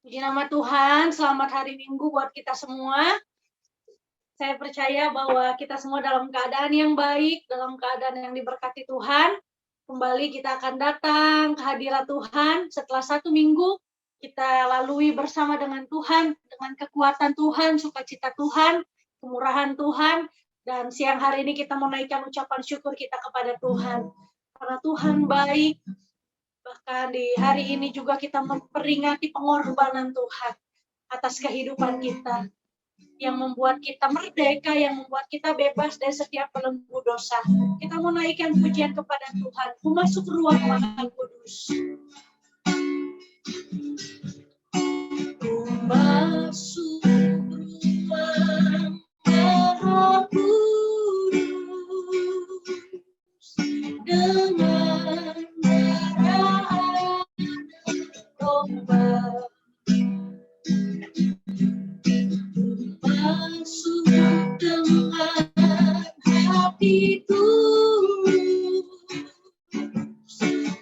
Puji nama Tuhan, selamat hari Minggu buat kita semua. Saya percaya bahwa kita semua dalam keadaan yang baik, dalam keadaan yang diberkati Tuhan. Kembali kita akan datang ke hadirat Tuhan setelah 1 minggu kita lalui bersama dengan Tuhan, dengan kekuatan Tuhan, sukacita Tuhan, kemurahan Tuhan, dan siang hari ini kita menaikkan ucapan syukur kita kepada Tuhan. Karena Tuhan baik, bahkan di hari ini juga kita memperingati pengorbanan Tuhan atas kehidupan kita, yang membuat kita merdeka, yang membuat kita bebas dari setiap belenggu dosa. Kita mau naikkan pujian kepada Tuhan. Ku masuk ruang Maha Kudus. Ku masuk ruang Maha Kudus dengan darah domba. Masuk dengan hati tulus,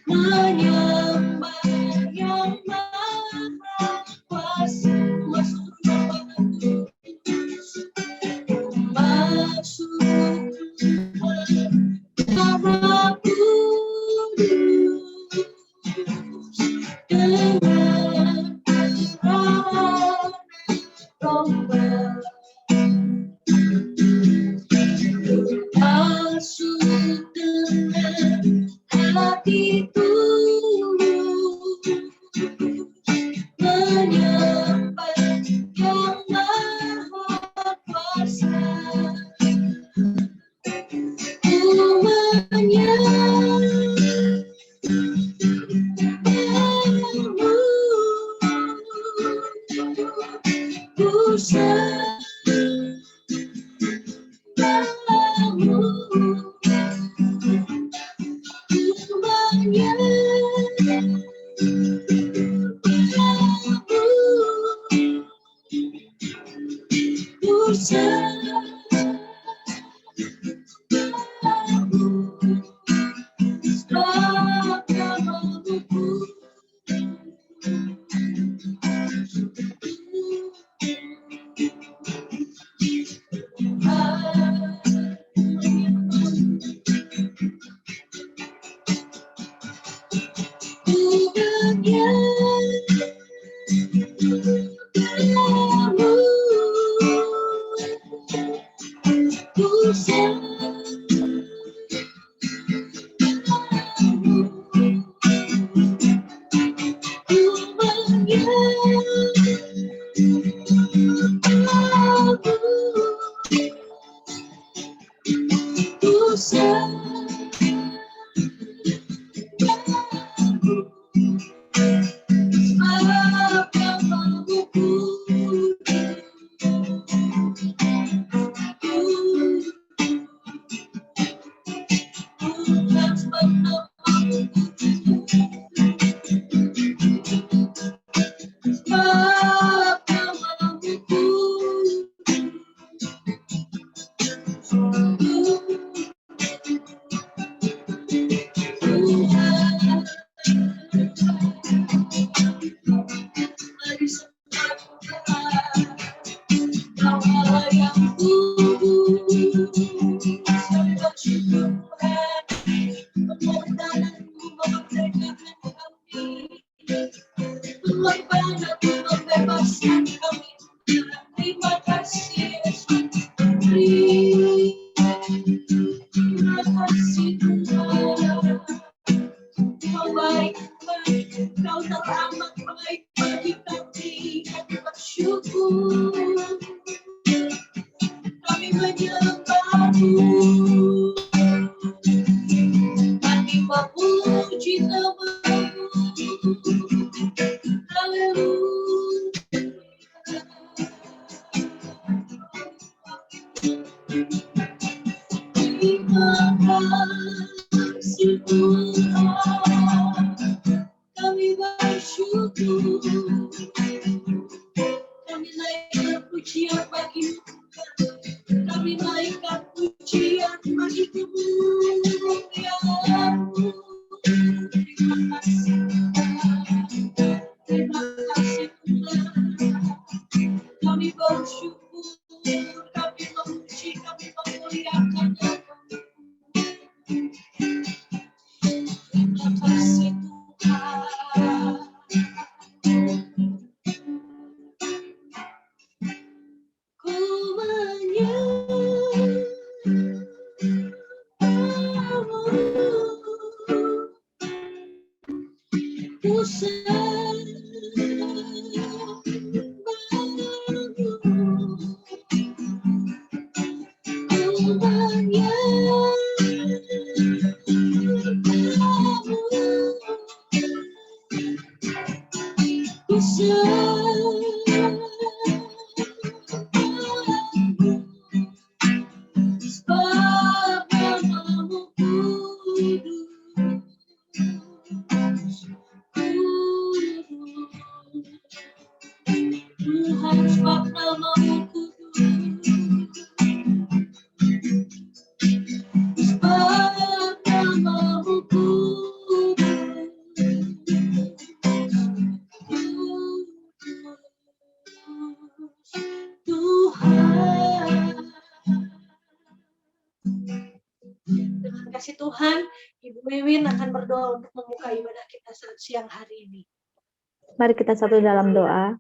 menyembah yang Maha Kuasa. Masuk rumah Kudus, masuk rumah Maha Kudus dengan darah domba. Masuk dengan hati tulus, menyembah yang Maha Kuasa. Ku menyembahmu, ku sembahmu, ku menyembahmu, ku sembahmu, sembahmu. ku sembahmu, ku menyembahmu, ku sembahmu, sebab namamu kudus, Tuhan, sebab namamu kudus, sebab namamu kudus, Tuhan. Dengan kasih Tuhan, Ibu Wiwin akan berdoa untuk membuka ibadah kita saat siang hari ini. Mari kita satu dalam doa.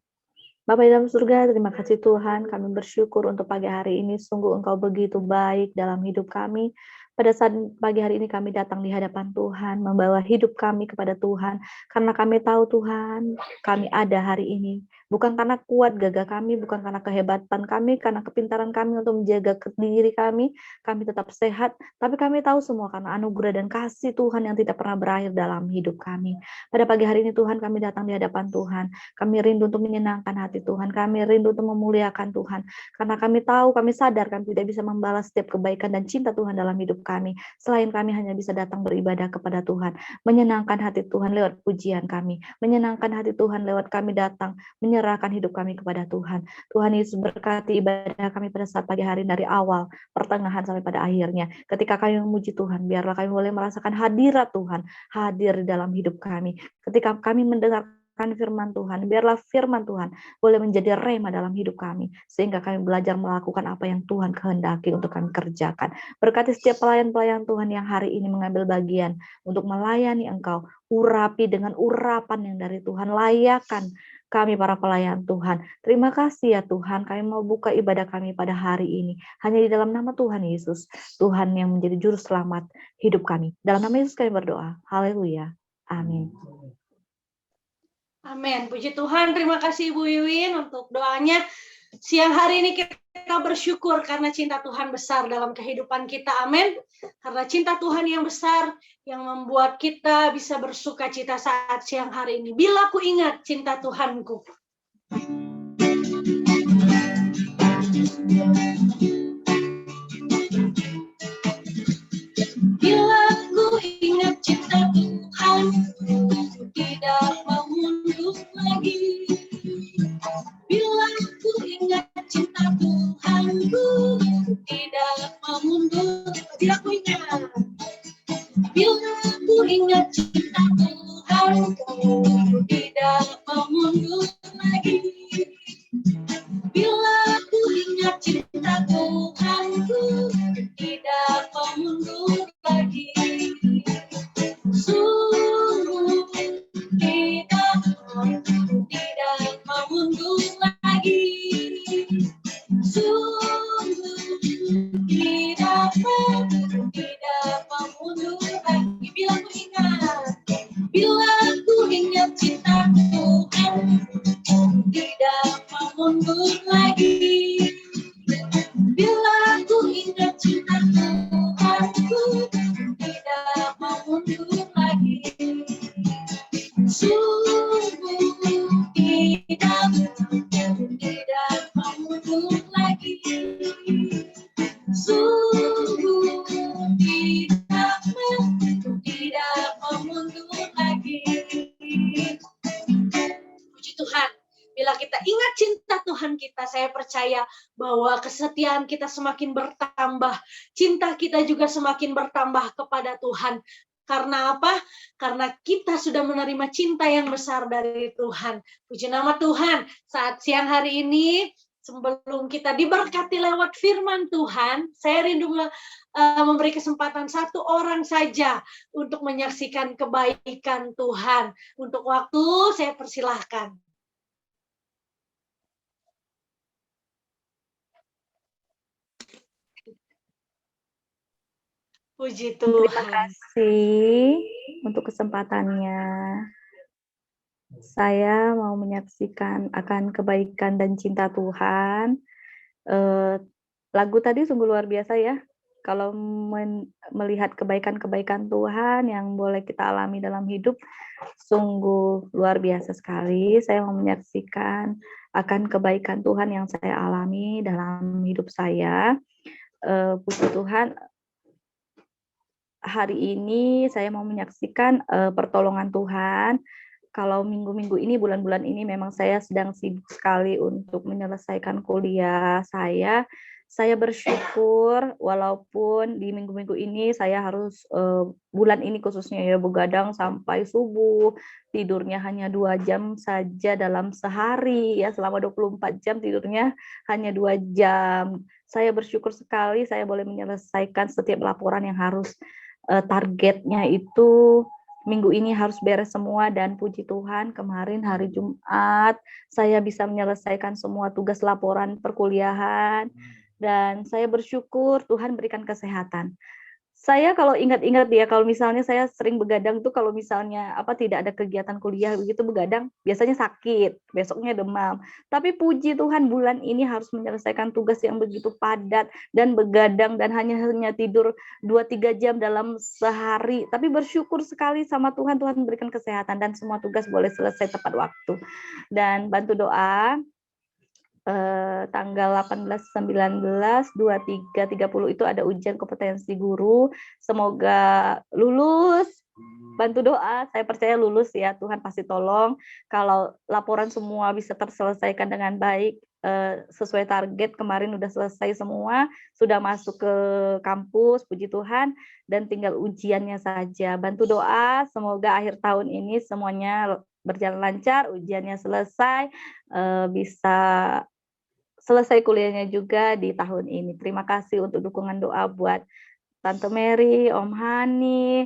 Bapa di dalam surga, terima kasih Tuhan, kami bersyukur untuk pagi hari ini, sungguh Engkau begitu baik dalam hidup kami. Pada saat pagi hari ini kami datang di hadapan Tuhan, membawa hidup kami kepada Tuhan, karena kami tahu Tuhan, kami ada hari ini. Bukan karena kuat gagah kami, bukan karena kehebatan kami, karena kepintaran kami untuk menjaga diri kami tetap sehat, tapi kami tahu semua karena anugerah dan kasih Tuhan yang tidak pernah berakhir dalam hidup kami. Pada pagi hari ini Tuhan, kami datang di hadapan Tuhan, kami rindu untuk menyenangkan hati Tuhan, kami rindu untuk memuliakan Tuhan, karena kami tahu, kami sadar kami tidak bisa membalas setiap kebaikan dan cinta Tuhan dalam hidup kami, selain kami hanya bisa datang beribadah kepada Tuhan, menyenangkan hati Tuhan lewat pujian kami, menyenangkan hati Tuhan lewat kami datang, menyerahkan hidup kami kepada Tuhan. Tuhan Yesus berkati ibadah kami pada saat pagi hari dari awal, pertengahan sampai pada akhirnya. Ketika kami memuji Tuhan, biarlah kami boleh merasakan hadirat Tuhan, hadir di dalam hidup kami. Ketika kami mendengar firman Tuhan, biarlah firman Tuhan boleh menjadi rema dalam hidup kami, sehingga kami belajar melakukan apa yang Tuhan kehendaki untuk kami kerjakan. Berkati setiap pelayan-pelayan Tuhan yang hari ini mengambil bagian untuk melayani Engkau, urapi dengan urapan yang dari Tuhan, layakan kami para pelayan Tuhan. Terima kasih ya Tuhan, kami mau buka ibadah kami pada hari ini, hanya di dalam nama Tuhan Yesus, Tuhan yang menjadi juru selamat hidup kami. Dalam nama Yesus kami berdoa, haleluya, amin. Amin. Puji Tuhan, terima kasih Ibu Wiwin untuk doanya. Siang hari ini kita bersyukur karena cinta Tuhan besar dalam kehidupan kita. Amin. Karena cinta Tuhan yang besar yang membuat kita bisa bersuka cita saat siang hari ini. Bila ku ingat cinta Tuhanku. Bila ku ingat cinta Tuhan, tidak mau mundur lagi. Bila ku ingat cinta Tuhanku, tidak mau mundur. Bila ku ingat cinta Tuhanku, tidak mau mundur lagi. Bila ku ingat cinta Tuhanku, tidak mau mundur lagi. Sungguh tidak mau mundur lagi. Sungguh tidak mau mundur lagi. Bila ku ingat cinta Tuhan, tidak mau mundur lagi. Bila ku ingat cinta Tuhanku, tidak mau mundur lagi. Sungguh tidak mau mundur lagi. Sungguh tidak mau mundur lagi. Puji Tuhan. Bila kita ingat cinta Tuhan kita, saya percaya bahwa kesetiaan kita semakin bertambah. Cinta kita juga semakin bertambah kepada Tuhan. Karena apa? Karena kita sudah menerima cinta yang besar dari Tuhan. Puji nama Tuhan. Saat siang hari ini, sebelum kita diberkati lewat firman Tuhan, saya rindu memberi kesempatan satu orang saja untuk menyaksikan kebaikan Tuhan. Untuk waktu, saya persilahkan. Puji Tuhan. Terima kasih untuk kesempatannya. Saya mau menyaksikan akan kebaikan dan cinta Tuhan. Lagu tadi sungguh luar biasa ya, kalau melihat kebaikan-kebaikan Tuhan yang boleh kita alami dalam hidup, sungguh luar biasa sekali. Saya mau menyaksikan akan kebaikan Tuhan yang saya alami dalam hidup saya. Puji Tuhan, hari ini saya mau menyaksikan, pertolongan Tuhan. Kalau minggu-minggu ini, bulan-bulan ini memang saya sedang sibuk sekali untuk menyelesaikan kuliah saya. Saya bersyukur walaupun di minggu-minggu ini saya harus, bulan ini khususnya ya, begadang sampai subuh, tidurnya hanya 2 jam saja dalam sehari ya, selama 24 jam tidurnya hanya 2 jam. Saya bersyukur sekali saya boleh menyelesaikan setiap laporan yang harus, targetnya itu minggu ini harus beres semua, dan puji Tuhan kemarin hari Jumat saya bisa menyelesaikan semua tugas laporan perkuliahan, dan saya bersyukur Tuhan berikan kesehatan. Saya kalau ingat-ingat ya, kalau misalnya saya sering begadang tuh kalau misalnya tidak ada kegiatan kuliah begitu begadang, biasanya sakit, besoknya demam. Tapi puji Tuhan bulan ini harus menyelesaikan tugas yang begitu padat dan begadang dan hanya tidur 2-3 jam dalam sehari. Tapi bersyukur sekali sama Tuhan, Tuhan memberikan kesehatan dan semua tugas boleh selesai tepat waktu. Dan bantu doa tanggal 18, 19, 23, 30 itu ada ujian kompetensi guru. Semoga lulus. Bantu doa, saya percaya lulus ya, Tuhan pasti tolong. Kalau laporan semua bisa terselesaikan dengan baik, sesuai target, kemarin udah selesai semua, sudah masuk ke kampus, puji Tuhan, dan tinggal ujiannya saja. Bantu doa, semoga akhir tahun ini semuanya berjalan lancar, ujiannya selesai, bisa selesai kuliahnya juga di tahun ini. Terima kasih untuk dukungan doa buat Tante Mary, Om Hani,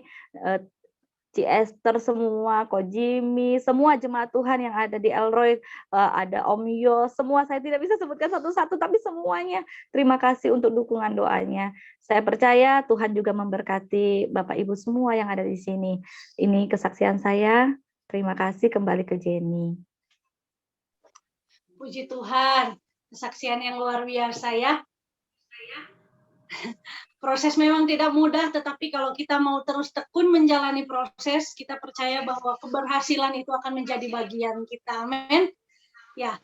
Ci Esther semua, Ko Jimmy, semua jemaat Tuhan yang ada di Elroy, ada Om Yo, semua saya tidak bisa sebutkan satu-satu, tapi semuanya terima kasih untuk dukungan doanya. Saya percaya Tuhan juga memberkati Bapak Ibu semua yang ada di sini. Ini kesaksian saya. Terima kasih, kembali ke Jenny. Puji Tuhan, kesaksian yang luar biasa ya. Proses memang tidak mudah, tetapi kalau kita mau terus tekun menjalani proses, kita percaya bahwa keberhasilan itu akan menjadi bagian kita. Amin. Ya,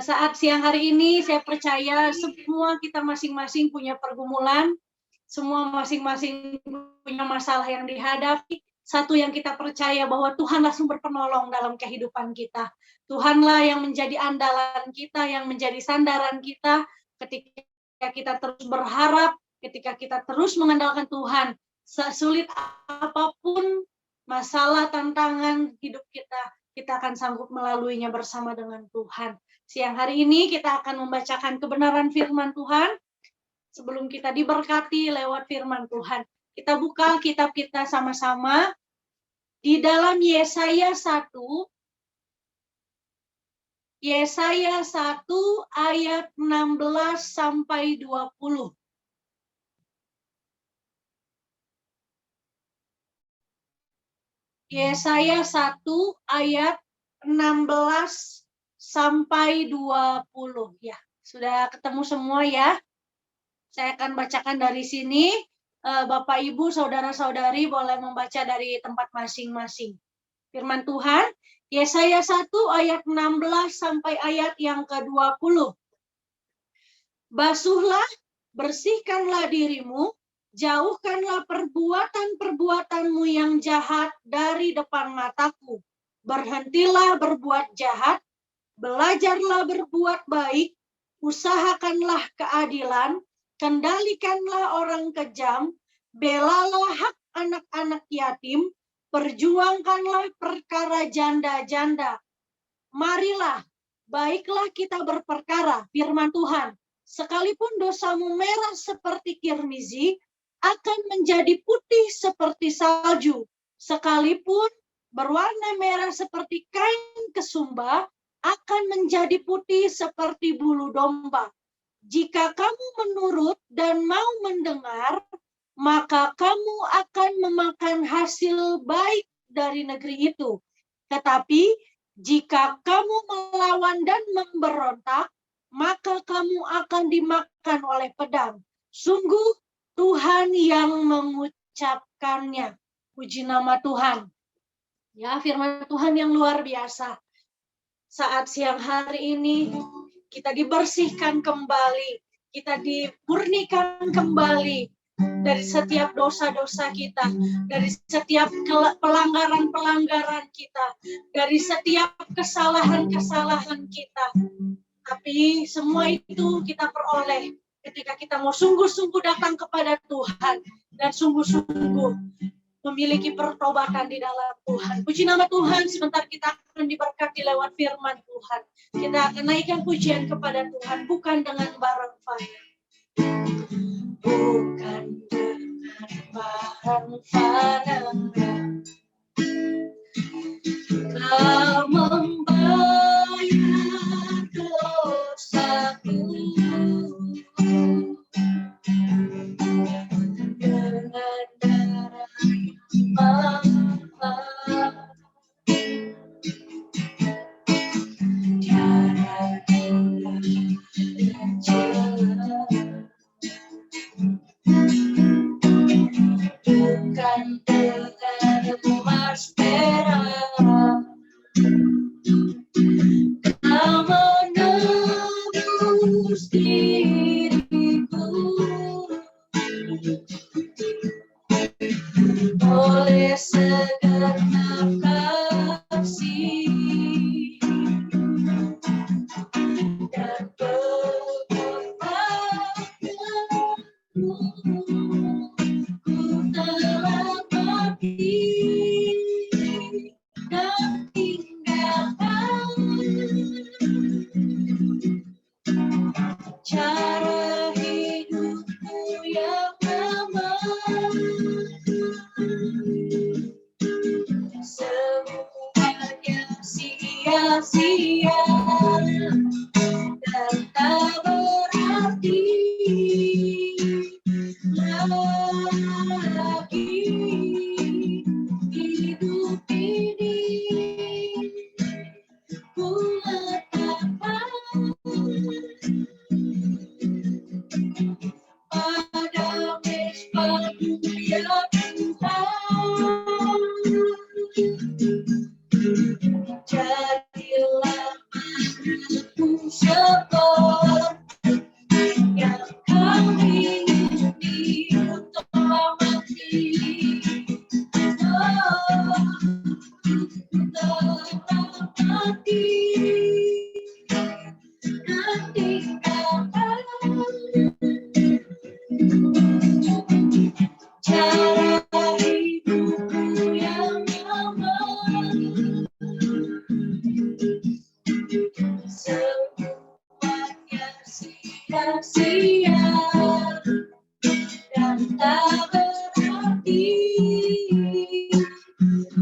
saat siang hari ini saya percaya semua kita masing-masing punya pergumulan, semua masing-masing punya masalah yang dihadapi. Satu yang kita percaya bahwa Tuhanlah sumber penolong dalam kehidupan kita. Tuhanlah yang menjadi andalan kita, yang menjadi sandaran kita ketika kita terus berharap, ketika kita terus mengandalkan Tuhan. Sesulit apapun masalah, tantangan hidup kita, kita akan sanggup melaluinya bersama dengan Tuhan. Siang hari ini kita akan membacakan kebenaran firman Tuhan. Sebelum kita diberkati lewat firman Tuhan, kita buka kitab kita sama-sama di dalam Yesaya 1 ayat 16 sampai 20. Yesaya 1 ayat 16 sampai 20. Ya, sudah ketemu semua ya? Saya akan bacakan dari sini. Bapak, Ibu, Saudara-saudari boleh membaca dari tempat masing-masing. Firman Tuhan, Yesaya 1 ayat 16 sampai ayat yang ke-20. Basuhlah, bersihkanlah dirimu, jauhkanlah perbuatan-perbuatanmu yang jahat dari depan mataku. Berhentilah berbuat jahat, belajarlah berbuat baik, usahakanlah keadilan, kendalikanlah orang kejam, belalah hak anak-anak yatim, perjuangkanlah perkara janda-janda. Marilah, baiklah kita berperkara, firman Tuhan. Sekalipun dosamu merah seperti kirmizi, akan menjadi putih seperti salju. Sekalipun berwarna merah seperti kain kesumba, akan menjadi putih seperti bulu domba. Jika kamu menurut dan mau mendengar, maka kamu akan memakan hasil baik dari negeri itu. Tetapi Jika kamu melawan dan memberontak, maka kamu akan dimakan oleh pedang. Sungguh Tuhan yang mengucapkannya. Puji nama Tuhan. Ya, firman Tuhan yang luar biasa. Saat siang hari ini kita dibersihkan kembali, kita dimurnikan kembali dari setiap dosa-dosa kita, dari setiap pelanggaran-pelanggaran kita, dari setiap kesalahan-kesalahan kita. Tapi semua itu kita peroleh ketika kita mau sungguh-sungguh datang kepada Tuhan dan sungguh-sungguh memiliki pertobatan di dalam Tuhan. Puji nama Tuhan, sebentar kita akan diberkati lewat firman Tuhan. Kita akan naikkan pujian kepada Tuhan, bukan dengan barang fana. Bukan dengan barang fana. Kau membayar dosaku dengan darah mahal. Tiada yang jelas, bukan dengan emas perak. Kau menebus diriku oleh segenap kasih dan pengorbananmu. Ku telah mati dan tinggalkan cara hidupku yang lama. Semuanya sia-sia dan tak berarti lagi hidup ini. Ku letakkan pada mezbah-Mu ya Tuhan. Jadilah manaku seperti yang Kau ingini untuk mati. Telah mati dan tinggalkan cara hidupku yang lama. Semuanya sia-sia dan tak berarti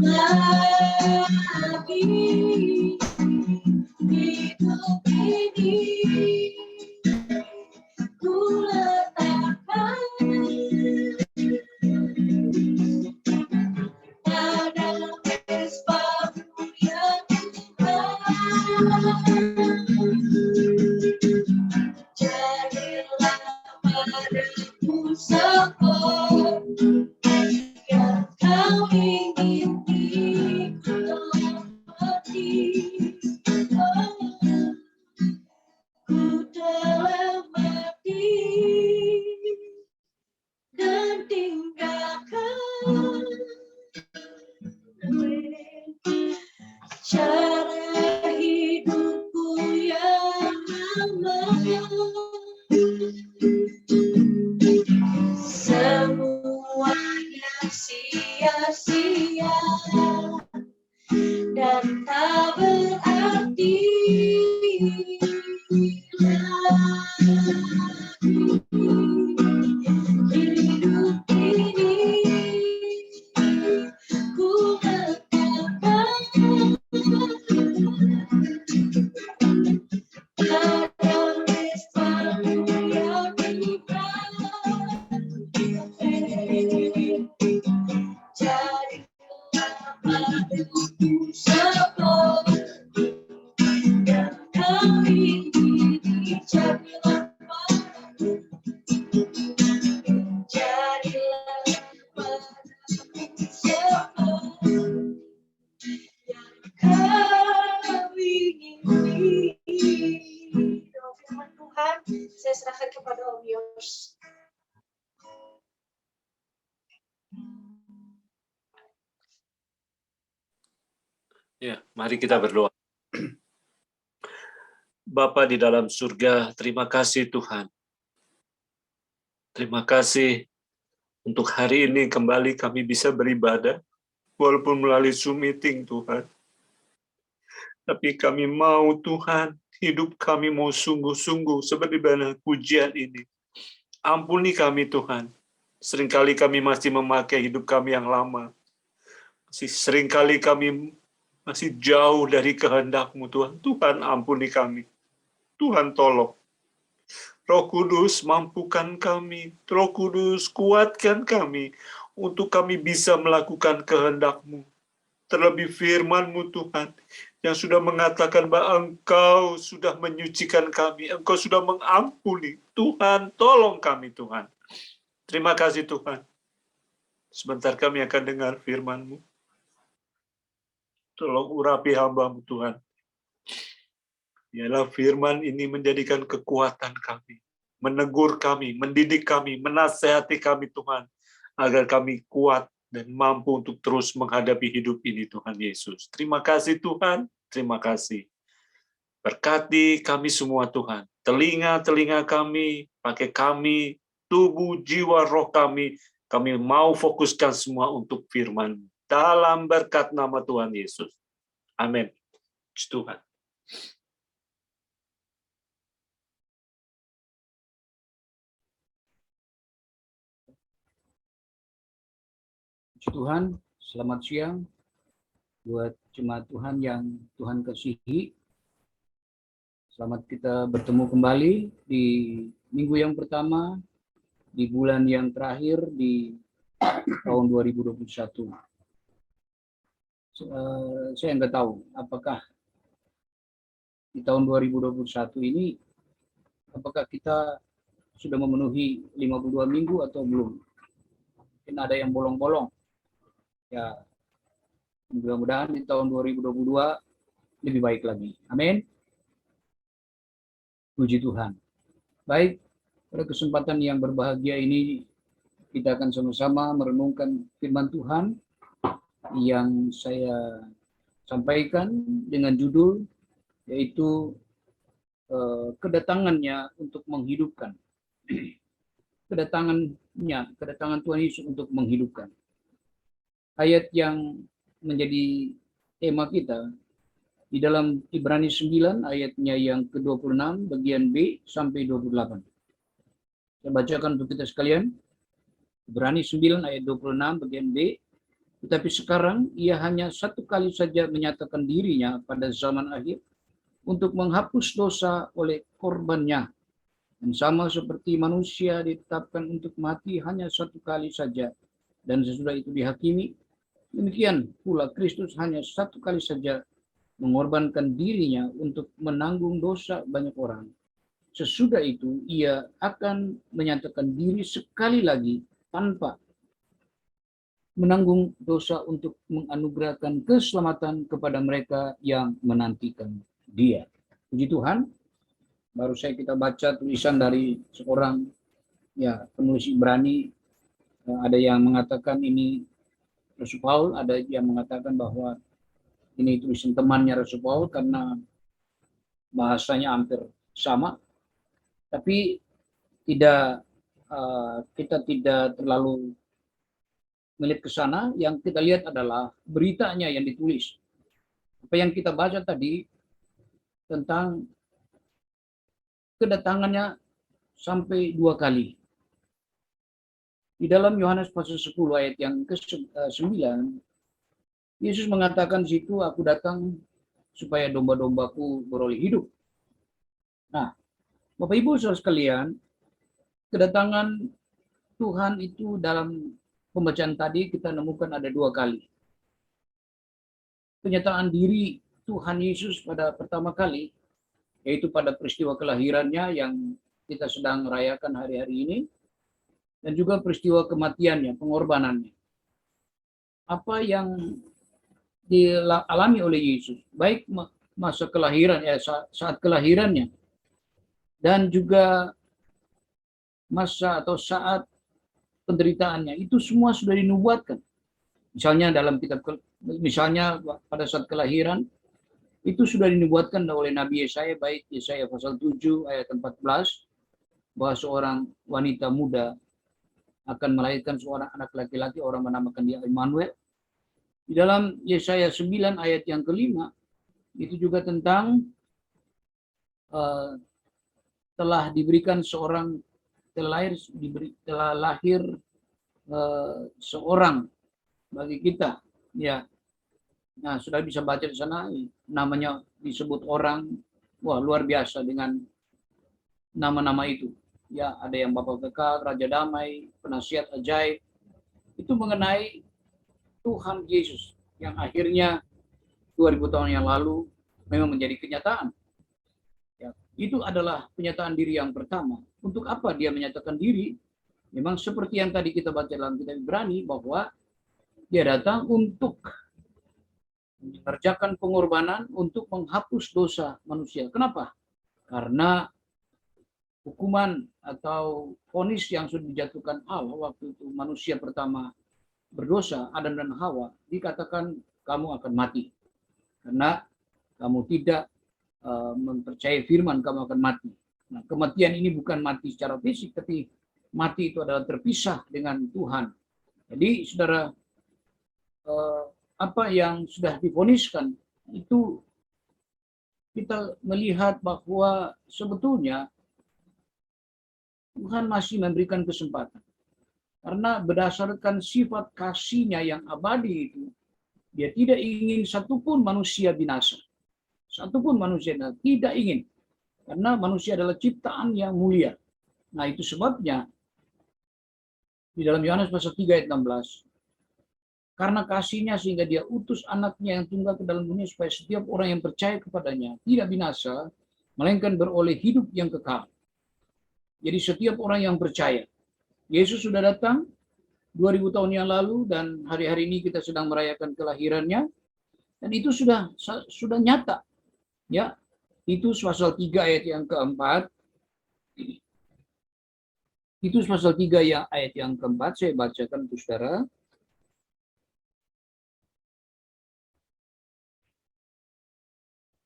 lagi hidup ini. Ku letakkan pada mezbah-Mu ya Tuhan. Jadilah padaku seperti yang Kau ingini untuk mati. Ku telah mati dan tinggalkan cara hidupku yang lama. Semuanya sia-sia dan tak berarti lagi hidup ini. Ku letakkan pada mezbah-Mu ya Tuhan. Jadilah padaku seperti Mari kita berdoa. Bapa di dalam surga, terima kasih Tuhan. Terima kasih untuk hari ini kembali kami bisa beribadah, walaupun melalui Zoom meeting Tuhan. Tapi kami mau Tuhan, hidup kami mau sungguh-sungguh seperti mana pujian ini. Ampuni kami Tuhan. Seringkali kami masih memakai hidup kami yang lama. Seringkali kami masih jauh dari kehendak-Mu Tuhan. Tuhan ampuni kami. Tuhan tolong. Roh Kudus mampukan kami. Roh Kudus kuatkan kami untuk kami bisa melakukan kehendak-Mu. Terlebih firman-Mu Tuhan yang sudah mengatakan bahwa Engkau sudah menyucikan kami. Engkau sudah mengampuni. Tuhan tolong kami Tuhan. Terima kasih Tuhan. Sebentar kami akan dengar firman-Mu. Tolong urapi hamba-Mu Tuhan. Biarlah firman ini menjadikan kekuatan kami, menegur kami, mendidik kami, menasehati kami Tuhan, agar kami kuat dan mampu untuk terus menghadapi hidup ini Tuhan Yesus. Terima kasih Tuhan, terima kasih. Berkati kami semua Tuhan, telinga-telinga kami, pakai kami, tubuh, jiwa, roh kami mau fokuskan semua untuk firman. Dalam berkat nama Tuhan Yesus. Amin. Tuhan. Tuhan, selamat siang buat jemaat Tuhan yang Tuhan kasihi. Selamat kita bertemu kembali di minggu yang pertama, di bulan yang terakhir di tahun 2021. Saya nggak tahu apakah di tahun 2021 ini, apakah kita sudah memenuhi 52 minggu atau belum. Mungkin ada yang bolong-bolong. Ya, mudah-mudahan di tahun 2022 lebih baik lagi. Amin. Puji Tuhan. Baik, pada kesempatan yang berbahagia ini, kita akan sama-sama merenungkan firman Tuhan yang saya sampaikan dengan judul, yaitu kedatangannya untuk menghidupkan. Kedatangan Tuhan Yesus untuk menghidupkan. Ayat yang menjadi tema kita di dalam Ibrani 9 ayatnya yang ke-26 bagian B sampai 28. Saya bacakan untuk kita sekalian. Ibrani 9 ayat 26 bagian B. Tetapi sekarang ia hanya satu kali saja menyatakan dirinya pada zaman akhir untuk menghapus dosa oleh korbannya. Dan sama seperti manusia ditetapkan untuk mati hanya satu kali saja dan sesudah itu dihakimi, demikian pula Kristus hanya satu kali saja mengorbankan dirinya untuk menanggung dosa banyak orang. Sesudah itu ia akan menyatakan diri sekali lagi tanpa menanggung dosa untuk menganugerahkan keselamatan kepada mereka yang menantikan Dia. Puji Tuhan. Baru saya kita baca tulisan dari seorang penulis Ibrani. Ada yang mengatakan ini Rasul Paul, ada yang mengatakan bahwa ini tulisan temannya Rasul Paul karena bahasanya hampir sama. Tapi kita tidak terlalu melihat ke sana. Yang kita lihat adalah beritanya yang ditulis. Apa yang kita baca tadi tentang kedatangannya sampai 2 kali. Di dalam Yohanes pasal 10 ayat yang ke-9, Yesus mengatakan di situ, aku datang supaya domba-dombaku beroleh hidup. Nah, Bapak Ibu saudara sekalian, kedatangan Tuhan itu dalam pembacaan tadi kita nemukan ada 2 kali. Penyataan diri Tuhan Yesus pada pertama kali, yaitu pada peristiwa kelahirannya yang kita sedang merayakan hari-hari ini, dan juga peristiwa kematiannya, pengorbanannya. Apa yang dialami oleh Yesus, baik masa kelahiran, saat kelahirannya, dan juga masa atau saat penderitaannya, itu semua sudah dinubuatkan. Misalnya dalam kitab, misalnya pada saat kelahiran, Itu sudah dinubuatkan oleh Nabi Yesaya, baik Yesaya pasal 7 ayat 14, bahwa seorang wanita muda akan melahirkan seorang anak laki-laki, orang menamakan dia Immanuel. Di dalam Yesaya 9 ayat yang kelima, itu juga tentang telah diberikan seorang, telah lahir seorang bagi kita. Ya, nah sudah bisa baca di sana, namanya disebut orang, wah luar biasa dengan nama-nama itu. Ya, ada yang Bapa Kekal, Raja Damai, Penasihat Ajaib. Itu mengenai Tuhan Yesus yang akhirnya 2000 tahun yang lalu memang menjadi kenyataan. Ya, itu adalah penyataan diri yang pertama. Untuk apa dia menyatakan diri? Memang seperti yang tadi kita baca dalam kitab Ibrani, bahwa dia datang untuk mengerjakan pengorbanan untuk menghapus dosa manusia. Kenapa? Karena hukuman atau vonis yang sudah dijatuhkan Allah waktu itu manusia pertama berdosa, Adam dan Hawa, dikatakan kamu akan mati. Karena kamu tidak mempercayai firman, kamu akan mati. Nah, kematian ini bukan mati secara fisik, tapi mati itu adalah terpisah dengan Tuhan. Jadi, saudara, apa yang sudah divoniskan itu kita melihat bahwa sebetulnya Tuhan masih memberikan kesempatan. Karena berdasarkan sifat kasih-Nya yang abadi itu, dia tidak ingin satupun manusia binasa. Satupun manusia tidak ingin. Karena manusia adalah ciptaan yang mulia. Nah, itu sebabnya di dalam Yohanes pasal 3 ayat 16, karena kasih-Nya sehingga dia utus anaknya yang tunggal ke dalam dunia supaya setiap orang yang percaya kepadanya tidak binasa, melainkan beroleh hidup yang kekal. Jadi setiap orang yang percaya. Yesus sudah datang 2000 tahun yang lalu dan hari-hari ini kita sedang merayakan kelahirannya. Dan itu sudah nyata. Ya, itu pasal 3 ayat yang keempat. Itu pasal 3 ya, ayat yang keempat, saya bacakan untuk saudara.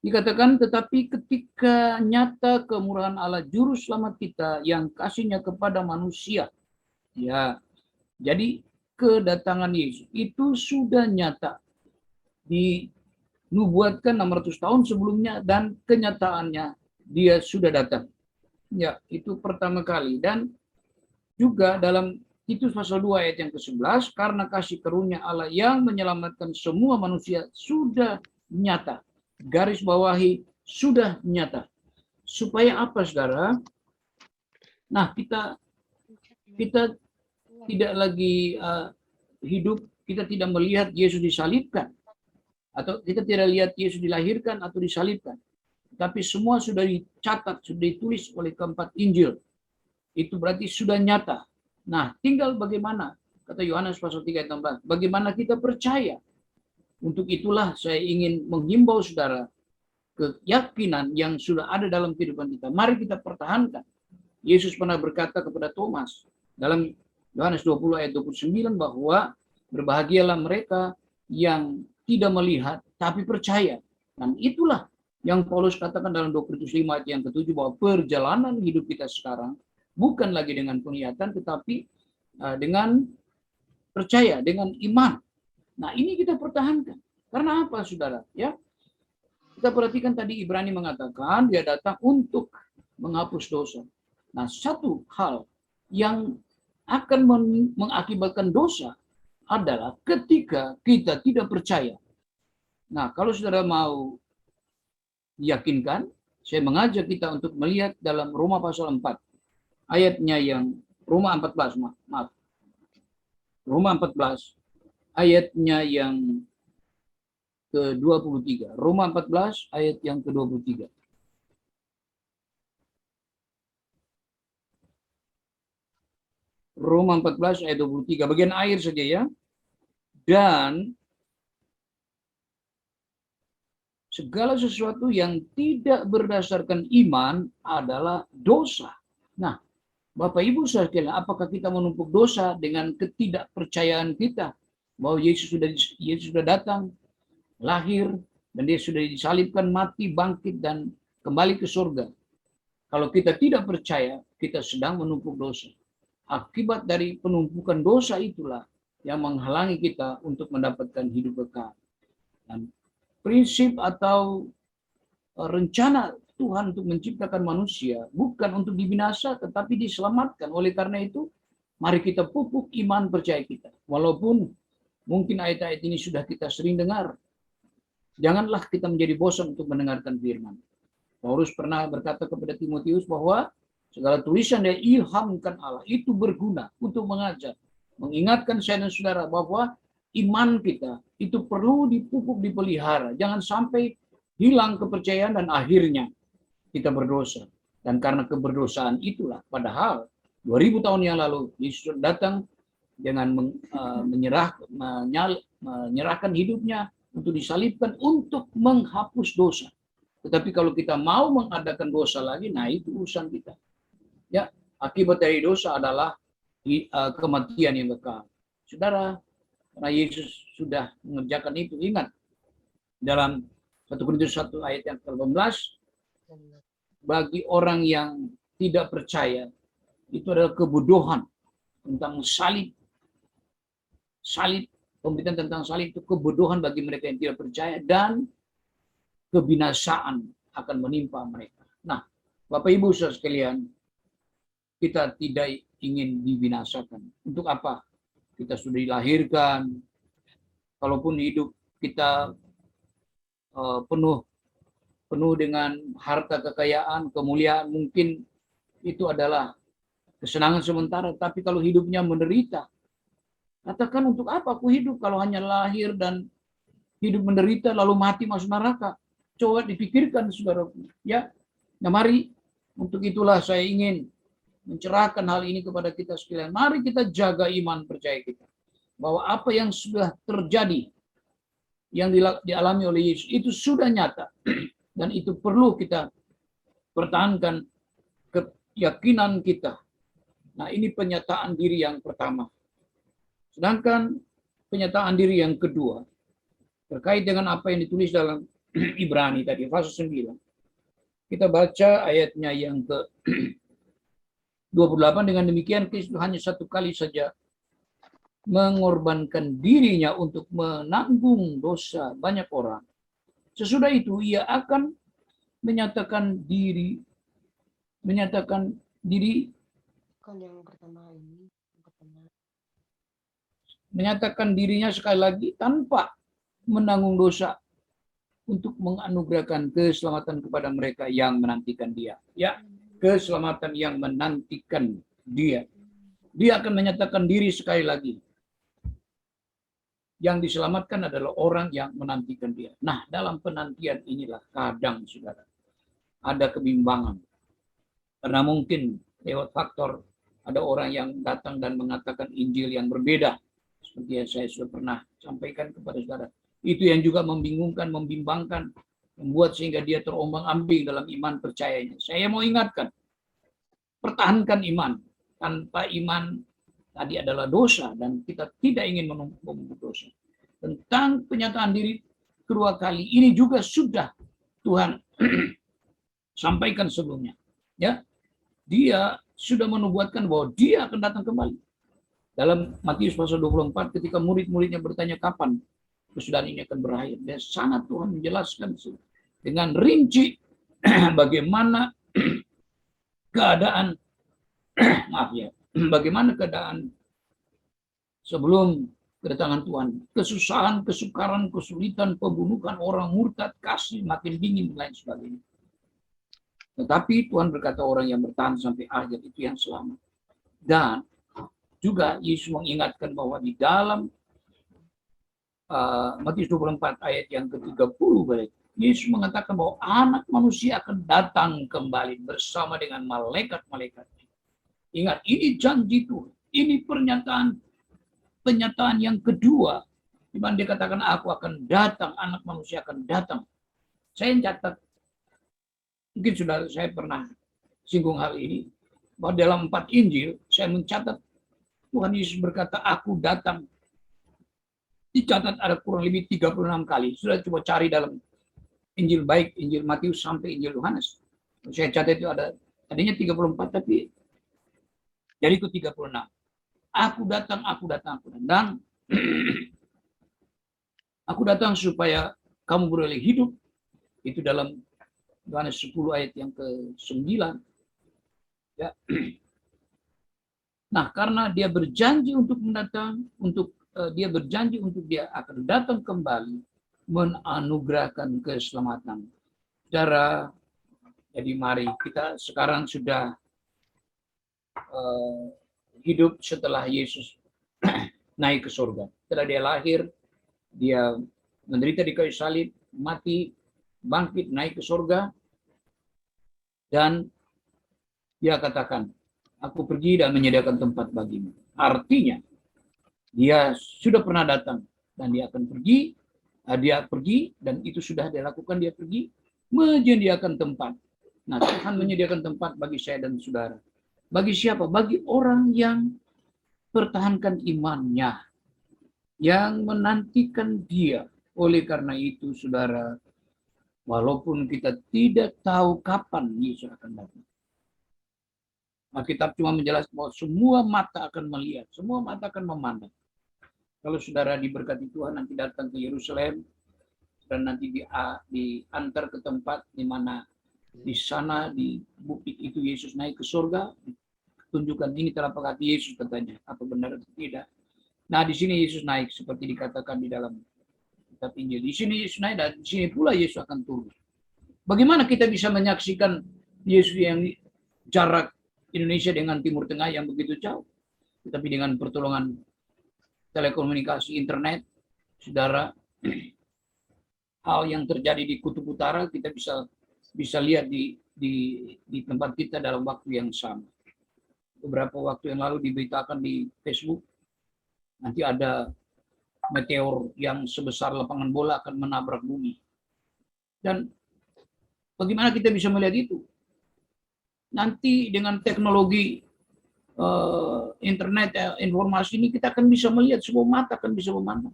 Dikatakan, tetapi ketika nyata kemurahan Allah juru selamat kita yang kasih-Nya kepada manusia. Ya, jadi kedatangan Yesus itu sudah nyata. Dinubuatkan 600 tahun sebelumnya dan kenyataannya dia sudah datang. Ya, itu pertama kali. Dan juga dalam Titus pasal 2 ayat yang ke-11, karena kasih karunia Allah yang menyelamatkan semua manusia sudah nyata. Garis bawahi sudah nyata. Supaya apa, saudara? Nah, kita tidak lagi hidup, kita tidak melihat Yesus disalibkan. Atau kita tidak lihat Yesus dilahirkan atau disalibkan. Tapi semua sudah dicatat, sudah ditulis oleh keempat Injil. Itu berarti sudah nyata. Nah, tinggal bagaimana, kata Yohanes pasal 3 ayat 16, bagaimana kita percaya. Untuk itulah saya ingin menghimbau saudara, keyakinan yang sudah ada dalam kehidupan kita, mari kita pertahankan. Yesus pernah berkata kepada Thomas dalam Yohanes 20 ayat 29 bahwa berbahagialah mereka yang tidak melihat tapi percaya. Dan itulah yang Paulus katakan dalam 2 Korintus 5 ayat yang ke-7, bahwa perjalanan hidup kita sekarang bukan lagi dengan penglihatan tetapi dengan percaya, dengan iman. Nah, ini kita pertahankan. Karena apa, saudara? Ya, kita perhatikan tadi Ibrani mengatakan dia datang untuk menghapus dosa. Nah, satu hal yang akan mengakibatkan dosa adalah ketika kita tidak percaya. Nah, kalau saudara mau yakinkan, saya mengajak kita untuk melihat dalam Roma pasal 4. Ayatnya yang Roma 14, maaf. Roma 14 ayatnya yang ke-23. Roma 14 ayat yang ke-23. Roma 14 ayat 23, bagian akhir saja ya. Dan segala sesuatu yang tidak berdasarkan iman adalah dosa. Nah, Bapak Ibu sekalian, apakah kita menumpuk dosa dengan ketidakpercayaan kita bahwa Yesus sudah datang, lahir, Dan dia sudah disalibkan, mati, bangkit, dan kembali ke surga. Kalau kita tidak percaya, kita sedang menumpuk dosa. Akibat dari penumpukan dosa itulah yang menghalangi kita untuk mendapatkan hidup kekal. Dan prinsip atau rencana Tuhan untuk menciptakan manusia bukan untuk dibinasa, tetapi diselamatkan. Oleh karena itu, mari kita pupuk iman percaya kita. Walaupun mungkin ayat-ayat ini sudah kita sering dengar, janganlah kita menjadi bosan untuk mendengarkan firman. Paulus pernah berkata kepada Timotius bahwa segala tulisan yang diilhamkan Allah itu berguna untuk mengajar, mengingatkan saya dan saudara bahwa iman kita itu perlu dipupuk, dipelihara. Jangan sampai hilang kepercayaan dan akhirnya kita berdosa. Dan karena keberdosaan itulah, padahal 2000 tahun yang lalu Yesus datang dengan menyerahkan hidupnya untuk disalibkan untuk menghapus dosa. Tetapi kalau kita mau mengadakan dosa lagi, nah itu urusan kita. Ya, akibat dari dosa adalah kematian yang kekal. Saudara, karena Yesus sudah mengerjakan itu, ingat dalam 1 Korintus 1 ayat yang ke-18, bagi orang yang tidak percaya itu adalah kebodohan tentang salib. Pemberitaan tentang salib itu kebodohan bagi mereka yang tidak percaya, dan kebinasaan akan menimpa mereka. Nah, Bapak Ibu saudara sekalian, kita tidak ingin dibinasakan. Untuk apa? Kita sudah dilahirkan, kalaupun hidup kita penuh dengan harta kekayaan, kemuliaan, mungkin itu adalah kesenangan sementara, tapi kalau hidupnya menderita, katakan untuk apa aku hidup kalau hanya lahir dan hidup menderita lalu mati masuk neraka? Coba dipikirkan saudara. Ya, nah mari untuk itulah saya ingin mencerahkan hal ini kepada kita sekalian. Mari kita jaga iman percaya kita. Bahwa apa yang sudah terjadi, yang dialami oleh Yesus, itu sudah nyata. Dan itu perlu kita pertahankan keyakinan kita. Nah, ini penyataan diri yang pertama. Sedangkan penyataan diri yang kedua, terkait dengan apa yang ditulis dalam Ibrani tadi, pasal 9. Kita baca ayatnya yang ke-28, dengan demikian Kristus hanya satu kali saja mengorbankan dirinya untuk menanggung dosa banyak orang. Sesudah itu ia akan menyatakan diri menyatakan dirinya sekali lagi tanpa menanggung dosa untuk menganugerahkan keselamatan kepada mereka yang menantikan dia. Ya, keselamatan yang menantikan dia. Dia akan menyatakan diri sekali lagi. Yang diselamatkan adalah orang yang menantikan dia. Nah, dalam penantian inilah kadang, saudara, ada kebimbangan. Karena mungkin lewat faktor ada orang yang datang dan mengatakan Injil yang berbeda. Seperti yang saya sudah pernah sampaikan kepada saudara. Itu yang juga membingungkan, membimbangkan, membuat sehingga dia terombang-ambing dalam iman percayanya. Saya mau ingatkan, pertahankan iman. Tanpa iman tadi adalah dosa, dan kita tidak ingin menumpuk dosa. Tentang penyataan diri kedua kali ini juga sudah Tuhan sampaikan sebelumnya. Ya, dia sudah menubuatkan bahwa dia akan datang kembali. Dalam Matius pasal 24, ketika murid-muridnya bertanya kapan kesudahan ini akan berakhir, dan sangat Tuhan menjelaskan dengan rinci bagaimana keadaan bagaimana keadaan sebelum kedatangan Tuhan. Kesusahan, kesukaran, kesulitan, pembunuhan orang murtad, kasih makin dingin, dan lain sebagainya. Tetapi Tuhan berkata orang yang bertahan sampai akhir itu yang selamat. Dan juga Yesus mengingatkan bahwa di dalam Matius 24 ayat yang ke-30, Yesus mengatakan bahwa anak manusia akan datang kembali bersama dengan malaikat-malaikat. Ingat, ini janji Tuhan. Ini pernyataan yang kedua, di mana dia katakan aku akan datang, anak manusia akan datang. Saya catat, mungkin sudah saya pernah singgung hal ini, bahwa dalam 4 Injil saya mencatat Tuhan Yesus berkata aku datang. Dicatat ada kurang lebih 36 kali. Sudah coba cari dalam Injil baik Injil Matius sampai Injil Yohanes. Saya catat itu ada tadinya 34 tapi jadi ke 36. Aku datang. Dan aku datang supaya kamu beroleh hidup. Itu dalam Yohanes 10 ayat yang ke-9. Ya. Nah, karena dia berjanji untuk mendatang, dia berjanji untuk dia akan datang kembali menganugerahkan keselamatan. Saudara, jadi mari kita sekarang sudah hidup setelah Yesus naik ke surga. Setelah dia lahir, dia menderita di kayu salib, mati, bangkit, naik ke surga, dan dia katakan, aku pergi dan menyediakan tempat bagimu. Artinya, dia sudah pernah datang dan dia akan pergi, dan itu sudah dia lakukan, dia pergi menyediakan tempat. Nah, Tuhan menyediakan tempat bagi saya dan saudara. Bagi siapa? Bagi orang yang pertahankan imannya, yang menantikan dia. Oleh karena itu, saudara, walaupun kita tidak tahu kapan Yesus akan datang, Alkitab cuma menjelaskan bahwa semua mata akan melihat, semua mata akan memandang. Kalau saudara diberkati Tuhan nanti datang ke Yerusalem dan nanti diantar ke tempat di mana di sana di bukit itu Yesus naik ke surga, tunjukkan ini telapak kaki Yesus katanya, apa benar atau tidak. Nah, di sini Yesus naik seperti dikatakan di dalam kitab Injil. Di sini Yesus naik dan di sini pula Yesus akan turun. Bagaimana kita bisa menyaksikan Yesus yang jarak Indonesia dengan Timur Tengah yang begitu jauh? Tetapi dengan pertolongan telekomunikasi internet, saudara, hal yang terjadi di Kutub Utara kita bisa lihat di tempat kita dalam waktu yang sama. Beberapa waktu yang lalu diberitakan di Facebook, nanti ada meteor yang sebesar lapangan bola akan menabrak bumi. Dan bagaimana kita bisa melihat itu? Nanti dengan teknologi internet informasi ini kita akan bisa melihat, semua mata akan bisa memandang.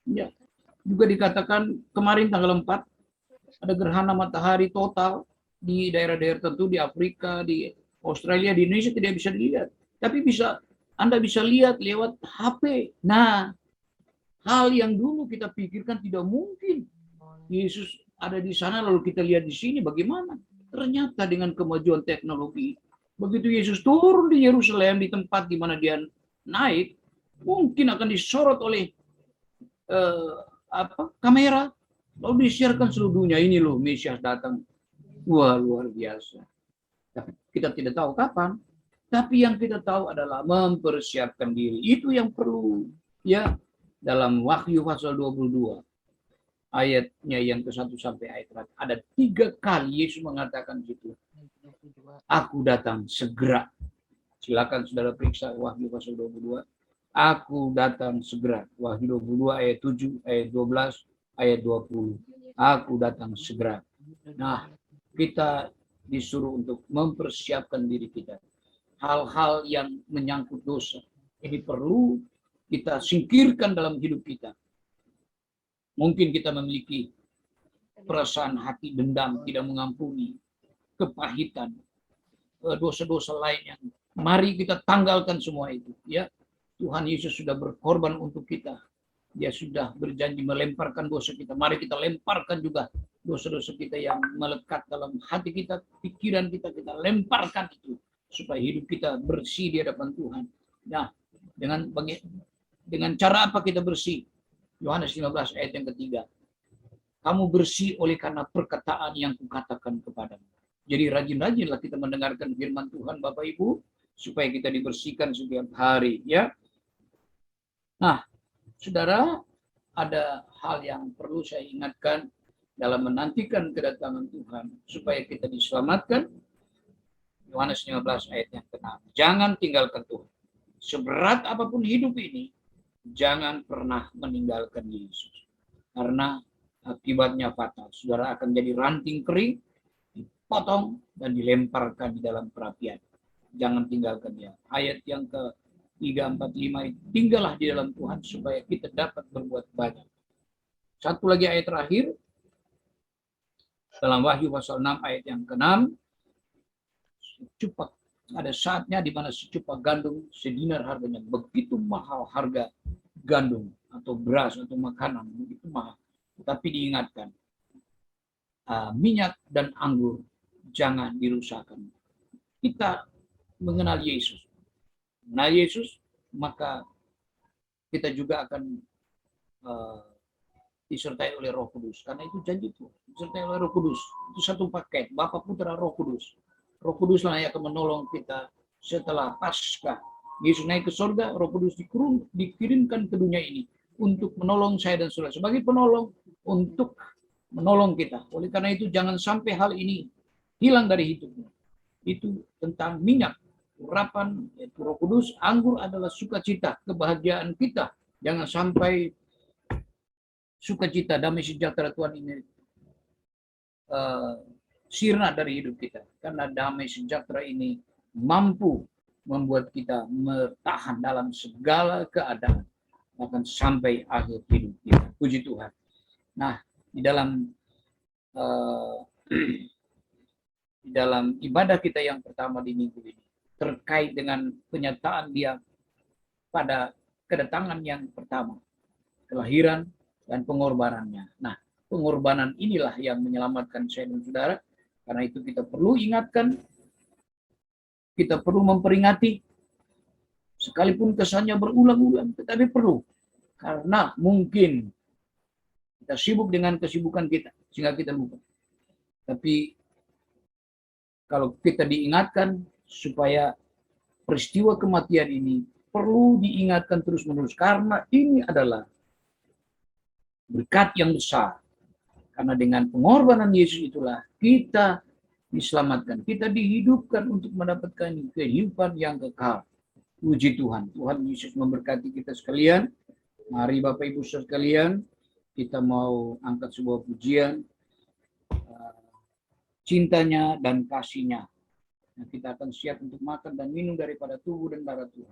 Ya. Juga dikatakan kemarin tanggal 4 ada gerhana matahari total di daerah-daerah tertentu di Afrika, di Australia, di Indonesia tidak bisa dilihat. Tapi Anda bisa lihat lewat HP. Nah, hal yang dulu kita pikirkan tidak mungkin. Yesus ada di sana lalu kita lihat di sini, bagaimana? Ternyata dengan kemajuan teknologi, begitu Yesus turun di Yerusalem, di tempat di mana dia naik, mungkin akan disorot oleh kamera, lalu disiarkan seluruh dunia, ini loh Mesias datang. Wah, luar biasa. Tapi kita tidak tahu kapan. Tapi yang kita tahu adalah mempersiapkan diri. Itu yang perlu, ya. Dalam Wahyu pasal 22 ayatnya yang ke-1 sampai ayat terakhir, ada 3 kali Yesus mengatakan gitu. Aku datang segera. Silakan saudara periksa Wahyu pasal 22. Aku datang segera. Wahyu 22 ayat 7, ayat 12, ayat 20. Aku datang segera. Nah, kita disuruh untuk mempersiapkan diri kita. Hal-hal yang menyangkut dosa. Ini perlu kita singkirkan dalam hidup kita. Mungkin kita memiliki perasaan hati dendam, tidak mengampuni, kepahitan, dosa-dosa lainnya. Mari kita tanggalkan semua itu. Ya, Tuhan Yesus sudah berkorban untuk kita. Dia sudah berjanji melemparkan dosa kita. Mari kita lemparkan juga dosa-dosa kita yang melekat dalam hati kita, pikiran kita lemparkan itu supaya hidup kita bersih di hadapan Tuhan. Nah, dengan cara apa kita bersih? Yohanes 15 ayat yang ketiga. Kamu bersih oleh karena perkataan yang kukatakan kepadamu. Jadi rajin-rajinlah kita mendengarkan firman Tuhan Bapak Ibu supaya kita dibersihkan setiap hari, ya. Nah, saudara, ada hal yang perlu saya ingatkan dalam menantikan kedatangan Tuhan supaya kita diselamatkan. Yohanes 15 ayat yang ke-6. Jangan tinggalkan Tuhan. Seberat apapun hidup ini, jangan pernah meninggalkan Yesus. Karena akibatnya fatal. Saudara akan jadi ranting kering, dipotong, dan dilemparkan di dalam perapian. Jangan tinggalkan dia. Ayat yang ke-3, 4, 5, tinggallah di dalam Tuhan supaya kita dapat berbuat banyak. Satu lagi ayat terakhir, Dalam Wahyu pasal 6 ayat yang ke-6, secupak, ada saatnya di mana secupak gandum sedinar harganya. Begitu mahal harga gandum atau beras atau makanan, begitu mahal. Tetapi diingatkan, minyak dan anggur jangan dirusakkan. Kita mengenal Yesus. Mengenal Yesus, maka kita juga akan disertai oleh Roh Kudus. Karena itu janji Tuhan, disertai oleh Roh Kudus. Itu satu paket, Bapa, Putra, Roh Kudus. Roh Kuduslah yang akan menolong kita setelah Paskah. Yesus naik ke surga, Roh Kudus dikirimkan ke dunia ini untuk menolong saya dan saudara. Sebagai penolong untuk menolong kita. Oleh karena itu jangan sampai hal ini hilang dari hidupnya. Itu tentang minyak, urapan, yaitu Roh Kudus. Anggur adalah sukacita, kebahagiaan kita. Jangan sampai sukacita, damai sejahtera Tuhan ini sirna dari hidup kita. Karena damai sejahtera ini mampu membuat kita bertahan dalam segala keadaan akan sampai akhir hidup kita. Puji Tuhan. Nah, di dalam ibadah kita yang pertama di minggu ini terkait dengan penyataan Dia pada kedatangan yang pertama, kelahiran dan pengorbanannya. Nah, pengorbanan inilah yang menyelamatkan saya dan saudara. Karena itu kita perlu ingatkan, kita perlu memperingati, sekalipun kesannya berulang-ulang, tetapi perlu. Karena mungkin kita sibuk dengan kesibukan kita, sehingga kita lupa. Tapi kalau kita diingatkan supaya peristiwa kematian ini perlu diingatkan terus-menerus. Karena ini adalah berkat yang besar. Karena dengan pengorbanan Yesus itulah kita diselamatkan. Kita dihidupkan untuk mendapatkan kehidupan yang kekal. Puji Tuhan. Tuhan Yesus memberkati kita sekalian. Mari Bapak Ibu sekalian, kita mau angkat sebuah pujian. Cintanya dan kasihnya. Nah, kita akan siap untuk makan dan minum daripada tubuh dan darah Tuhan.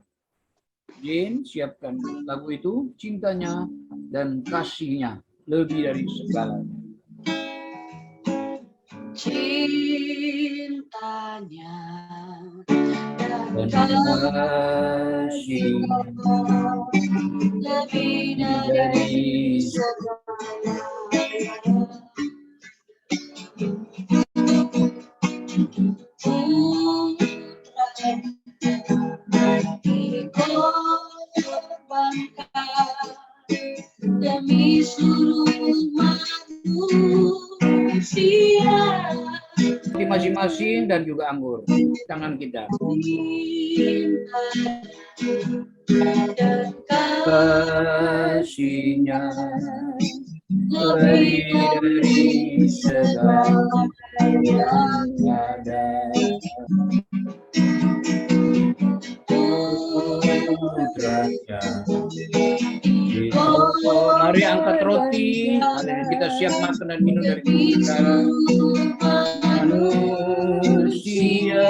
Jane, siapkan lagu itu. Cintanya dan kasihnya lebih dari segalanya. Cintanya dan kasihnya lebih dari segalanya. Dikorbankan demi seluruh manusia. Di masing-masing dan juga anggur tangan kita. Dan Kasihnya lebih dari segala yang ada. Putranya. Mari angkat roti. Hadirin kita siap makan dan minum dari kita. Manusia.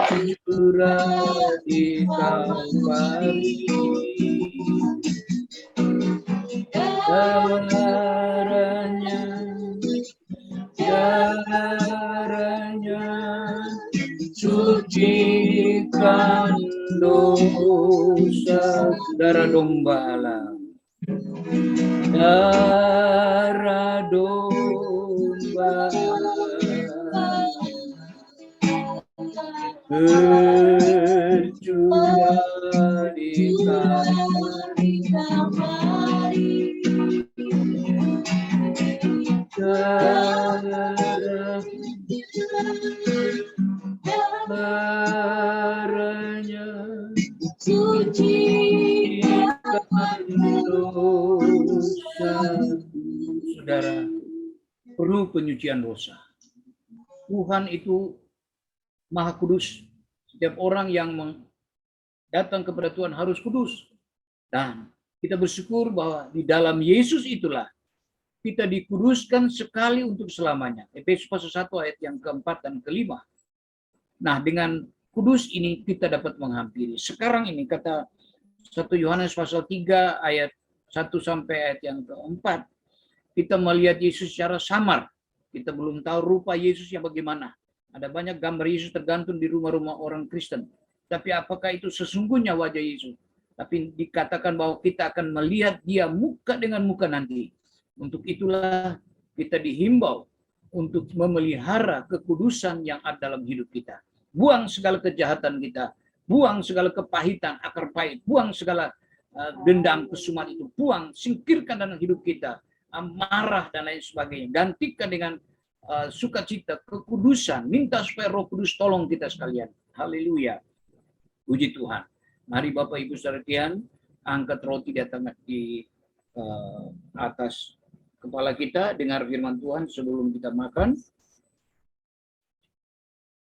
Bercurah di Kalvari, darahnya sucikan dosa, darah domba Allah, darah domba bercurah di Kalvari, darahnya sucikan dosa. Saudara, perlu penyucian dosa. Tuhan itu Maha Kudus. Setiap orang yang datang kepada Tuhan harus kudus. Dan kita bersyukur bahwa di dalam Yesus itulah kita dikuduskan sekali untuk selamanya. Efesus pasal 1 ayat yang keempat dan kelima. Nah, dengan kudus ini kita dapat menghampiri. Sekarang ini kata 1 Yohanes pasal 3 ayat 1 sampai ayat yang keempat, kita melihat Yesus secara samar. Kita belum tahu rupa Yesus yang bagaimana. Ada banyak gambar Yesus tergantung di rumah-rumah orang Kristen. Tapi apakah itu sesungguhnya wajah Yesus? Tapi dikatakan bahwa kita akan melihat dia muka dengan muka nanti. Untuk itulah kita dihimbau untuk memelihara kekudusan yang ada dalam hidup kita. Buang segala kejahatan kita, buang segala kepahitan, akar pahit, buang segala dendam, kesumat itu, buang, singkirkan dalam hidup kita, amarah dan lain sebagainya. Gantikan dengan sukacita, kekudusan. Minta supaya Roh Kudus tolong kita sekalian. Haleluya. Puji Tuhan. Mari Bapak Ibu sekalian, angkat roti di atas kepala kita, dengar firman Tuhan sebelum kita makan.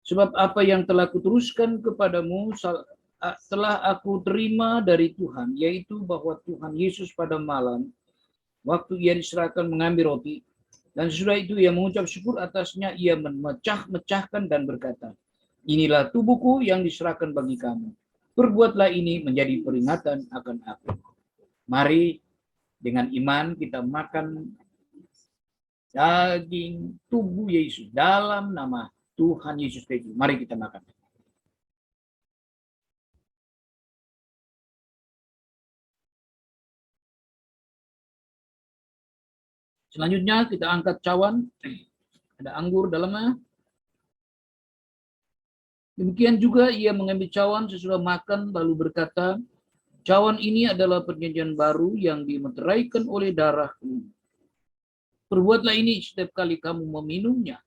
Sebab apa yang telah kuteruskan kepadamu telah aku terima dari Tuhan, yaitu bahwa Tuhan Yesus pada malam, waktu ia diserahkan mengambil roti, dan sesudah itu ia mengucap syukur atasnya, ia memecah-mecahkan dan berkata, inilah tubuhku yang diserahkan bagi kamu. Perbuatlah ini menjadi peringatan akan aku. Mari dengan iman kita makan daging tubuh Yesus dalam nama Tuhan Yesus Kristus. Mari kita makan. Selanjutnya kita angkat cawan. Ada anggur dalamnya. Demikian juga ia mengambil cawan sesudah makan lalu berkata, cawan ini adalah perjanjian baru yang dimeteraikan oleh darahku. Perbuatlah ini setiap kali kamu meminumnya,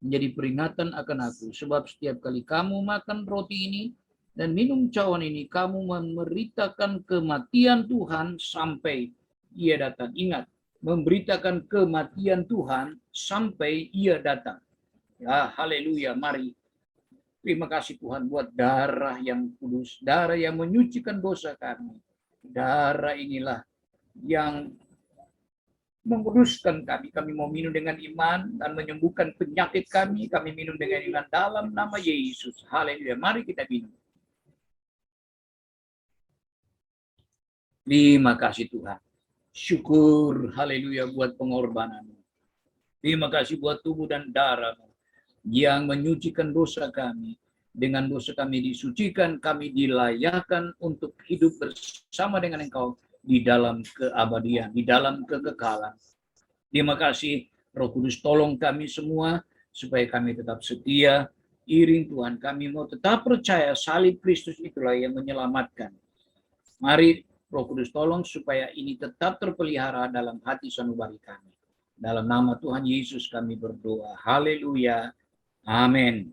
menjadi peringatan akan aku. Sebab setiap kali kamu makan roti ini dan minum cawan ini, kamu memberitakan kematian Tuhan sampai ia datang. Ingat, memberitakan kematian Tuhan sampai ia datang. Ya, haleluya, mari. Terima kasih Tuhan buat darah yang kudus, darah yang menyucikan dosa kami. Darah inilah yang menguduskan kami. Kami mau minum dengan iman dan menyembuhkan penyakit kami. Kami minum dengan iman dalam nama Yesus. Haleluya. Mari kita minum. Terima kasih Tuhan. Syukur, haleluya, buat pengorbananmu. Terima kasih buat tubuh dan darahmu yang menyucikan dosa kami. Dengan dosa kami disucikan, kami dilayakkan untuk hidup bersama dengan Engkau di dalam keabadian, di dalam kekekalan. Terima kasih Roh Kudus, tolong kami semua supaya kami tetap setia, iring Tuhan. Kami mau tetap percaya salib Kristus itulah yang menyelamatkan. Mari Roh Kudus tolong supaya ini tetap terpelihara dalam hati sanubari kami. Dalam nama Tuhan Yesus kami berdoa. Haleluya. Amin.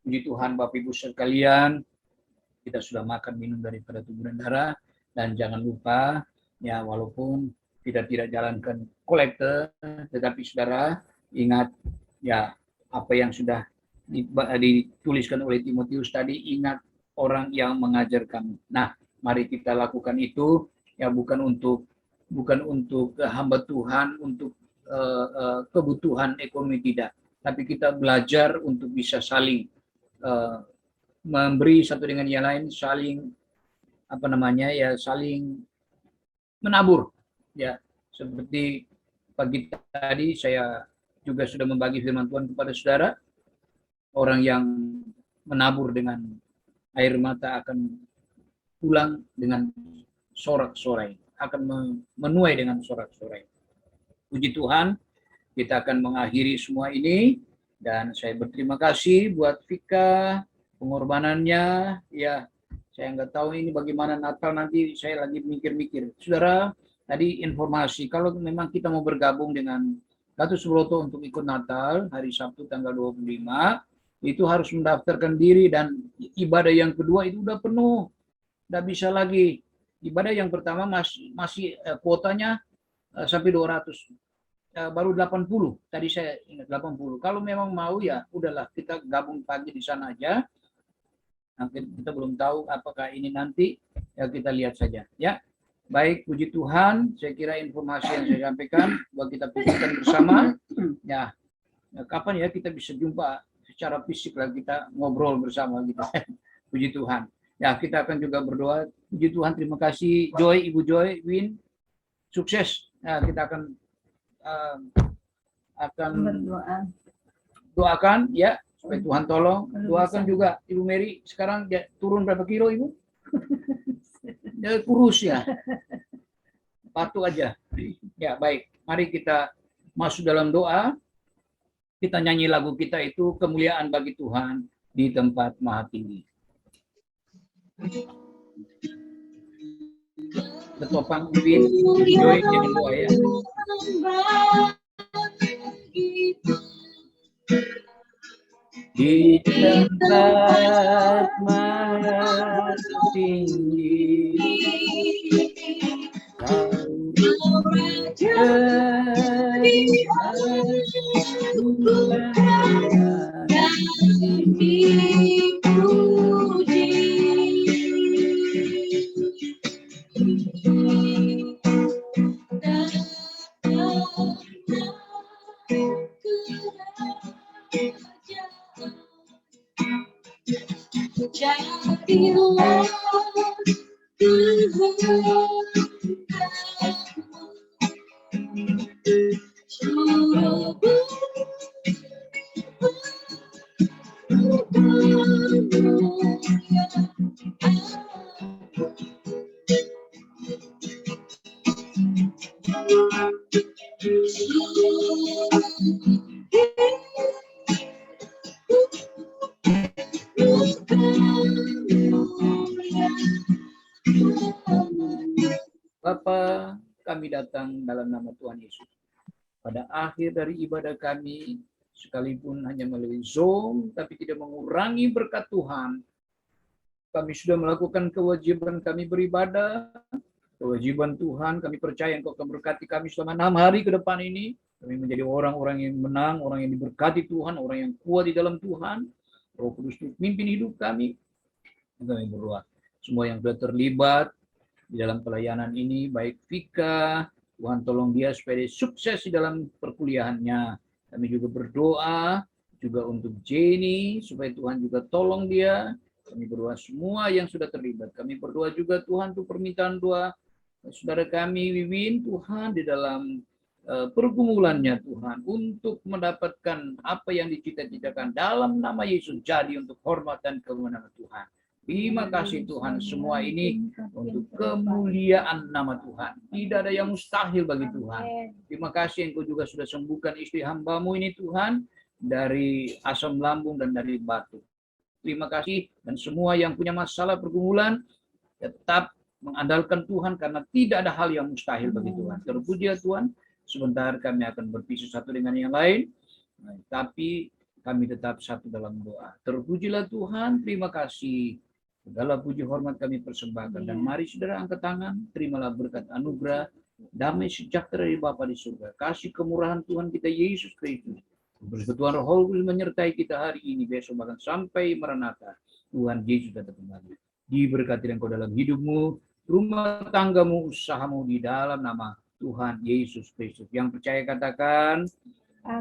Puji Tuhan Bapak Ibu sekalian, kita sudah makan minum daripada tubuh dan darah, dan jangan lupa ya, walaupun kita tidak jalankan kolekte, tetapi saudara ingat ya apa yang sudah dituliskan oleh Timotius tadi, ingat orang yang mengajar kamu. Nah, mari kita lakukan itu ya, bukan untuk hamba Tuhan, untuk kebutuhan ekonomi, tidak. Tapi kita belajar untuk bisa saling memberi satu dengan yang lain, saling saling menabur. Ya, seperti pagi tadi saya juga sudah membagi firman Tuhan kepada saudara. Orang yang menabur dengan air mata akan pulang dengan sorak-sorai, akan menuai dengan sorak-sorai. Puji Tuhan. Kita akan mengakhiri semua ini, dan saya berterima kasih buat Vika, pengorbanannya. Ya, saya nggak tahu ini bagaimana Natal nanti, saya lagi mikir-mikir. Saudara, tadi informasi, kalau memang kita mau bergabung dengan Gatot Subroto untuk ikut Natal, hari Sabtu tanggal 25, itu harus mendaftarkan diri, dan ibadah yang kedua itu udah penuh. Nggak bisa lagi. Ibadah yang pertama masih kuotanya sampai 200. Baru 80, tadi saya ingat 80. Kalau memang mau ya udahlah, kita gabung pagi di sana aja. Nanti kita belum tahu apakah ini nanti, ya kita lihat saja ya. Baik, puji Tuhan. Saya kira informasi yang saya sampaikan bahwa kita pikirkan bersama. Ya, kapan ya kita bisa jumpa secara fisik lah, kita ngobrol bersama gitu. Puji Tuhan. Ya, kita akan juga berdoa. Puji Tuhan, terima kasih Joy, Ibu Joy, Win. Sukses. Nah, kita akan berdoa. doakan ya supaya Tuhan tolong. Doakan juga Ibu Mary, sekarang dia turun berapa kilo Ibu? Dia kurus ya. Patuh aja. Ya, baik. Mari kita masuk dalam doa. Kita nyanyi lagu kita itu kemuliaan bagi Tuhan di tempat maha tinggi. Ketopang Win, Joy, jangan doa ya. Di tempat maha tinggi, Kau jadi Jadilah Bapa, kami datang dalam nama Tuhan Yesus. Pada akhir dari ibadah kami, sekalipun hanya melalui Zoom, tapi tidak mengurangi berkat Tuhan. Kami sudah melakukan kewajiban kami beribadah, kewajiban Tuhan, kami percaya Engkau akan berkati kami selama 6 hari ke depan ini. Kami menjadi orang-orang yang menang, orang yang diberkati Tuhan, orang yang kuat di dalam Tuhan. Roh Kudus pimpin hidup kami. Kami berdoa. Semua yang sudah terlibat di dalam pelayanan ini, baik Vika, Tuhan tolong dia supaya dia sukses di dalam perkuliahannya. Kami juga berdoa juga untuk Jenny, supaya Tuhan juga tolong dia. Kami berdoa semua yang sudah terlibat. Kami berdoa juga Tuhan untuk permintaan doa saudara kami Wiwin, Tuhan di dalam pergumulannya Tuhan, untuk mendapatkan apa yang dicita-citakan dalam nama Yesus, jadi untuk hormat dan kemenangan Tuhan. Terima kasih Tuhan, semua ini untuk kemuliaan nama Tuhan. Tidak ada yang mustahil bagi Tuhan. Terima kasih Engkau juga sudah sembuhkan istri hamba-Mu ini Tuhan, dari asam lambung dan dari batuk. Terima kasih, dan semua yang punya masalah pergumulan, tetap mengandalkan Tuhan, karena tidak ada hal yang mustahil bagi Tuhan. Terpuji ya Tuhan, sebentar kami akan berpisah satu dengan yang lain, tapi kami tetap satu dalam doa. Terpujilah Tuhan, terima kasih. Segala puji hormat kami persembahkan. Dan mari saudara angkat tangan, terimalah berkat anugerah, damai sejahtera dari Bapa di surga, kasih kemurahan Tuhan kita Yesus Kristus, persekutuan Roh Kudus menyertai kita hari ini, besok bahkan sampai Maranatha. Tuhan Yesus datang kembali. Diberkati Engkau dalam hidupmu, rumah tanggamu, usahamu, di dalam nama Tuhan Yesus Kristus. Yang percaya katakan,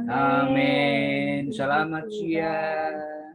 amin. Selamat siang.